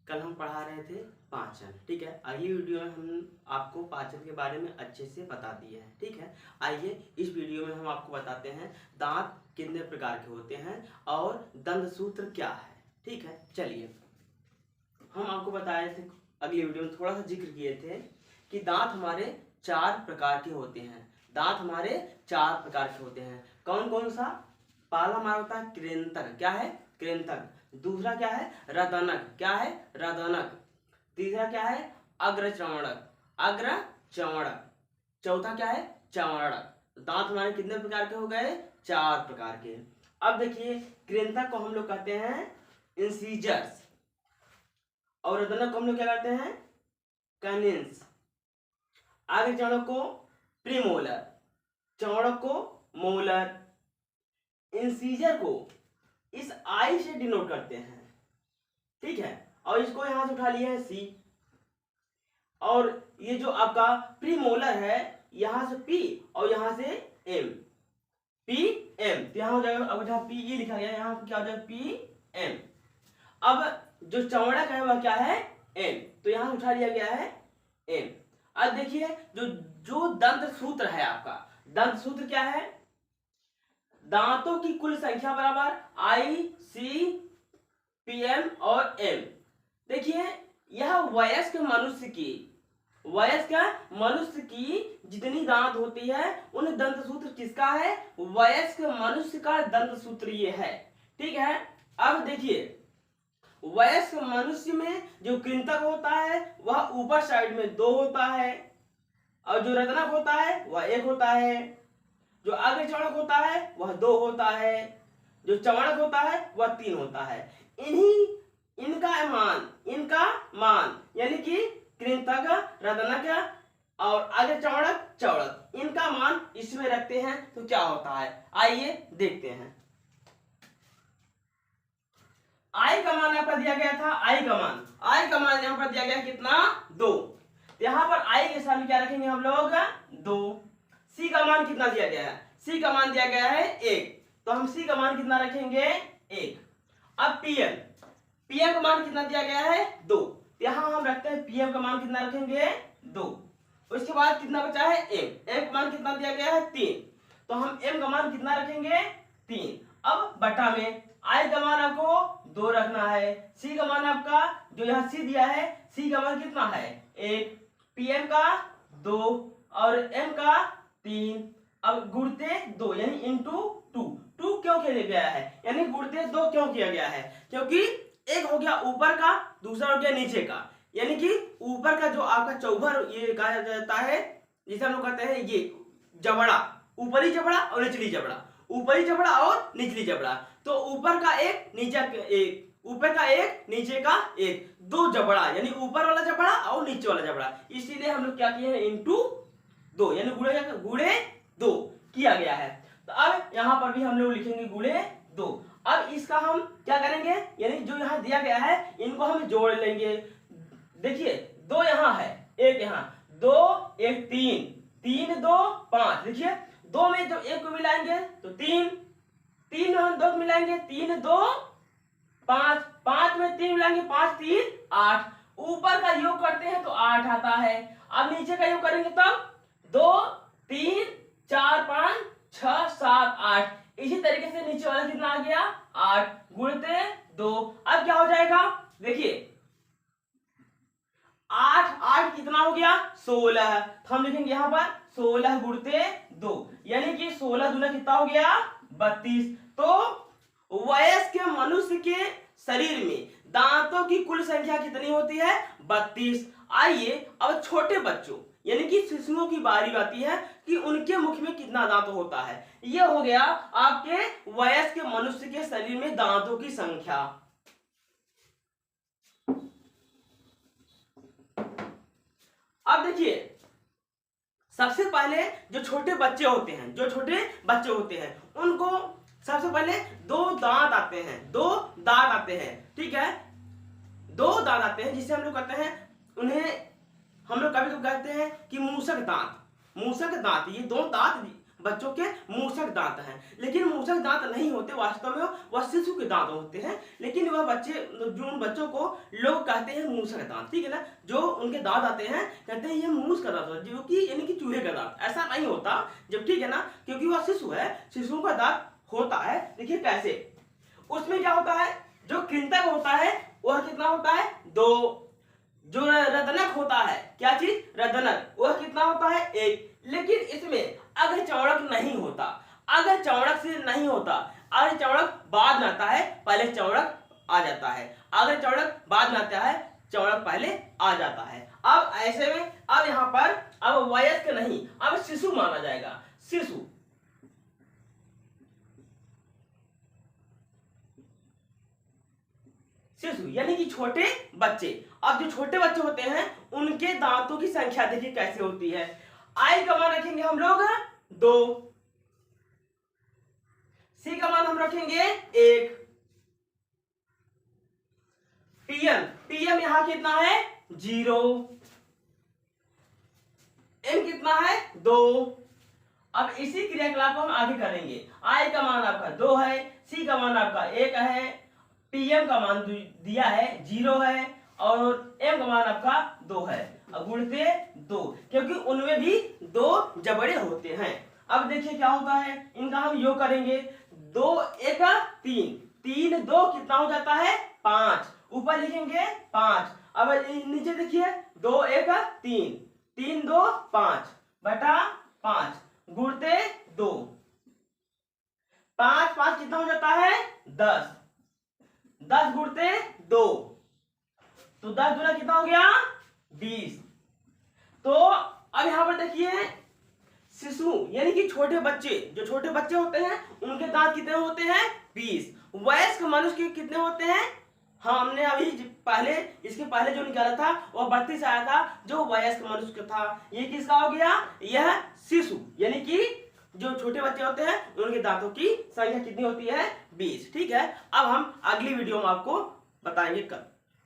कल हम पढ़ा रहे थे पाचन। ठीक है, अगली वीडियो में हम आपको पाचन के बारे में अच्छे से बता दिए हैं। ठीक है, आइए इस वीडियो में हम आपको बताते हैं दांत कितने प्रकार के होते हैं और दंत सूत्र क्या है। ठीक है, चलिए हम आपको बताए थे अगली वीडियो में, थोड़ा सा जिक्र किए थे कि दांत हमारे 4 प्रकार के होते हैं। दांत हमारे 4 प्रकार के होते हैं। कौन कौन सा? पहला हमारा होता है कृंतक। क्या है? कृंतक। दूसरा क्या है? रदनक। क्या है? रदनक। तीसरा क्या है? अग्रचौड़क। अग्रचौड़क। चौथा क्या है? चौड़क। दांत हमारे कितने प्रकार के हो गए? 4 प्रकार के। अब देखिए, कृंतक को हम लोग कहते हैं इंसीजर्स और रदनक को हम लोग क्या कहते हैं? कैनिन्स। अग्रचौड़क को प्रीमोलर, चौड़क को मोलर, इंसीजर को इस आई से डिनोट करते हैं। ठीक है, और इसको यहां से उठा लिया है सी, और ये जो आपका प्रीमोलर है यहां से पी और यहां से एम, पी एम, तो यहां हो जाएगा। अब जहां पी ई लिखा गया है यहां क्या हो जाएगा? P M. अब जो चौड़क है वह क्या है? एम, तो यहां उठा लिया गया है एम। अब देखिए, जो जो दंत सूत्र है आपका, दंत सूत्र क्या है? दांतों की कुल संख्या बराबर आई सी पी एम और एम। देखिए, यह वयस्क मनुष्य की जितनी दांत होती है उन दंत सूत्र किसका है? वयस्क मनुष्य का दंत सूत्र ये है। ठीक है, अब देखिए, वयस्क मनुष्य में जो कृंतक होता है वह ऊपर साइड में 2 होता है, और जो रदनक होता है वह 1 होता है, जो अग्रचौड़क होता है वह 2 होता है, जो चौड़क होता है वह 3 होता है। इनका मान यानी कि कृंतक, रदनक और अग्रचौड़क, चौड़क, इनका मान इसमें रखते हैं तो क्या होता है? आइए देखते हैं। आई का मान यहाँ पर दिया गया था, आई का मान यहाँ पर दिया गया कितना? 2। यहाँ पर आई के सामने क्या रखेंगे हम लोग? 2। सी का मान कितना दिया गया है? सी का मान दिया गया है 1, तो हम सी का मान कितना रखेंगे? 1। अब पीएम का मान कितना दिया गया है? 2, यहाँ हम रखते हैं पीएम का मान कितना रखेंगे? 2। उसके बाद कितना बचा है? एम का मान कितना दिया गया है? 3, तो हम एम का मान कितना रखेंगे? 3। अब बटा में आई का मान आपको 2 रखना है, सी का मान आपका जो यहाँ सी दिया है, सी का मान कितना है? 1, पीएम का 2 और एम का 3। अब गुणते 2 यानी इंटू 2 क्यों किया गया है? यानी गुणते 2 क्यों किया गया है? क्योंकि एक हो गया ऊपर का, दूसरा हो गया नीचे का, यानी कि ऊपर का जो आपका चौभर ये कहा जाता है, जिसे हम लोग कहते हैं ये जबड़ा, ऊपरी जबड़ा और निचली जबड़ा, ऊपरी जबड़ा और निचली जबड़ा, तो ऊपर का एक, नीचे का एक, ऊपर का एक, नीचे का एक, 2 जबड़ा यानी ऊपर वाला जबड़ा और नीचे वाला जबड़ा, इसीलिए हम लोग क्या किए हैं? इंटू 2 यानी गुणे 2 किया गया है। तो अब यहां पर भी हम लोग लिखेंगे गुणे 2। अब इसका हम क्या करेंगे? यानी जो यहां दिया गया है इनको हम जोड़ लेंगे। देखिए, 2 यहां है, 1 यहां, 2 1 3, 3 2 5। देखिए, 2 में जो 1 को मिलाएंगे तो 3, 3 में हम 2 को मिलाएंगे 3 2 5, 5 में 3 मिलाएंगे 5 3 8। ऊपर का योग करते हैं तो 8 आता है। अब नीचे का योग करेंगे तब 2 3 4 5 6 7 8। इसी तरीके से नीचे वाला कितना आ गया? 8 गुणते 2। अब क्या हो जाएगा? देखिए, 8 8 कितना हो गया? 16। तो हम लिखेंगे यहां पर 16 गुणते 2, यानी कि 16 दूना कितना हो गया? 32। तो वयस्क मनुष्य के शरीर में दांतों की कुल संख्या कितनी होती है? 32। आइए अब छोटे बच्चों यानी कि शिशुओं की बारी आती है कि उनके मुख में कितना दांत होता है। यह हो गया आपके वयस्क मनुष्य के शरीर में दांतों की संख्या। अब देखिए, सबसे पहले जो छोटे बच्चे होते हैं उनको सबसे पहले 2 दांत आते हैं। ठीक है, 2 दांत आते हैं जिसे हम लोग कहते हैं, उन्हें हम लोग कभी कभी कहते हैं कि मूसक दांत। ये 2 दांत बच्चों के मूषक दांत हैं, लेकिन मूषक दांत नहीं होते, वास्तव में वह शिशु के दांत होते हैं, लेकिन वह बच्चे जो उन बच्चों को लोग कहते हैं मूषक दांत, ठीक है ना। जो उनके दांत आते हैं कहते हैं ये मूस का दांत, जो कि यानी कि चूहे का दांत। ऐसा नहीं होता जब, ठीक है ना, क्योंकि वह शिशु है, शिशुओं का दांत होता है। देखिए कैसे, उसमें क्या होता है, जो कृंतक होता है वह कितना होता है, 2। जो रदनक होता है, क्या चीज, रदनक, वह कितना होता है, 1। लेकिन इसमें अग्र चौड़क नहीं होता, अग्र चौड़क से नहीं होता, अग्र चौड़क बाद में आता है, पहले चौड़क आ जाता है, अग्र चौड़क बाद में आता है, चौड़क पहले आ जाता है। अब ऐसे में अब यहाँ पर अब वयस्क नहीं, अब शिशु माना जाएगा, शिशु, शिशु यानी कि छोटे बच्चे। अब जो छोटे बच्चे होते हैं उनके दांतों की संख्या देखिए कैसे होती है। आई का मान रखेंगे हम लोग 2, सी का मान हम रखेंगे 1, पीएम, पीएम यहां कितना है, 0, एम कितना है, 2। अब इसी क्रियाकलाप को हम आगे करेंगे। आई का मान आपका 2 है, सी का मान आपका 1 है, पीएम का मान दिया है 0 है, और एम का मान आपका 2 है। अब गुणते 2, क्योंकि उनमें भी 2 जबड़े होते हैं। अब देखिए क्या होता है, इनका हम योग करेंगे, 2 1 3, 3 2 कितना हो जाता है, 5, ऊपर लिखेंगे 5। अब नीचे देखिए 2 1 3, 3 2 5 बटा 5, गुणते 2, 5 5 कितना हो जाता है, 10, 10 गुणते 2, तो 10 गुना कितना हो गया, 20। तो अब यहां पर देखिए शिशु यानी कि छोटे बच्चे, जो छोटे बच्चे होते हैं उनके दांत कितने होते हैं, 20। वयस्क मनुष्य के कितने होते हैं, हमने अभी पहले इसके पहले जो निकाला था वह 32 आया था, जो वयस्क मनुष्य का था। ये किसका हो गया, यह शिशु यानी कि जो छोटे बच्चे होते हैं उनके दांतों की संख्या कितनी होती है, 20। ठीक है, अब हम अगली वीडियो में आपको बताएंगे कल।